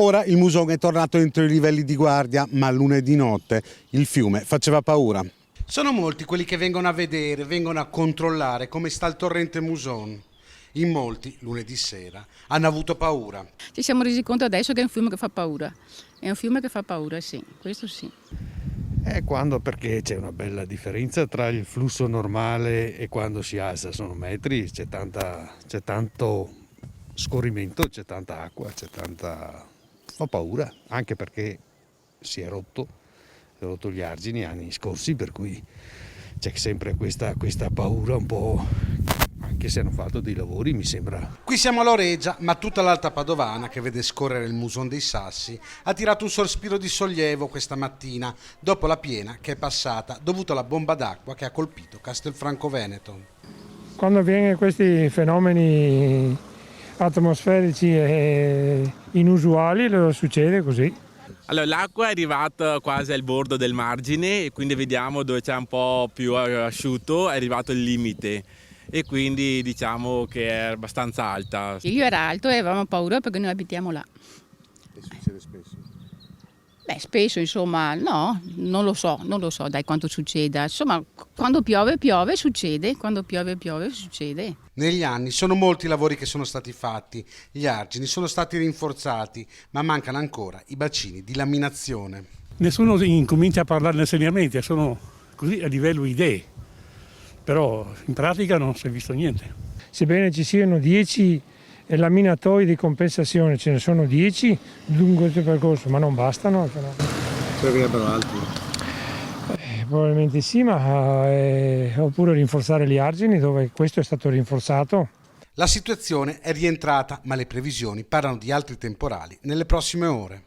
Ora il Muson è tornato entro i livelli di guardia, ma lunedì notte il fiume faceva paura. Sono molti quelli che vengono a vedere, vengono a controllare come sta il torrente Muson. In molti, lunedì sera, hanno avuto paura. Ci siamo resi conto adesso che è un fiume che fa paura. È un fiume che fa paura, sì, questo sì. Perché c'è una bella differenza tra il flusso normale e quando si alza, sono metri, c'è tanto scorrimento, c'è tanta acqua, fa paura, anche perché si è rotto gli argini anni scorsi, per cui c'è sempre questa paura un po', anche se hanno fatto dei lavori, mi sembra. Qui siamo a Loreggia, ma tutta l'Alta Padovana, che vede scorrere il Muson dei Sassi, ha tirato un sospiro di sollievo questa mattina, dopo la piena che è passata, dovuta alla bomba d'acqua che ha colpito Castelfranco Veneto. Quando avvengono questi fenomeni atmosferici e inusuali, succede così. Allora, l'acqua è arrivata quasi al bordo del margine e quindi vediamo dove c'è un po' più asciutto, è arrivato il limite e quindi diciamo che è abbastanza alta. Il livello era alto e avevamo paura perché noi abitiamo là. E succede spesso? Spesso insomma, no, non lo so dai quanto succeda. Insomma, quando piove succede, succede. Negli anni sono molti i lavori che sono stati fatti, gli argini sono stati rinforzati, ma mancano ancora i bacini di laminazione. Nessuno incomincia a parlarne seriamente, sono così a livello idee, però in pratica non si è visto niente. Sebbene ci siano 10 laminatoi di compensazione, ce ne sono 10 lungo il percorso, ma non bastano. Servirebbero altri? Probabilmente sì, ma oppure rinforzare gli argini dove questo è stato rinforzato. La situazione è rientrata, ma le previsioni parlano di altri temporali nelle prossime ore.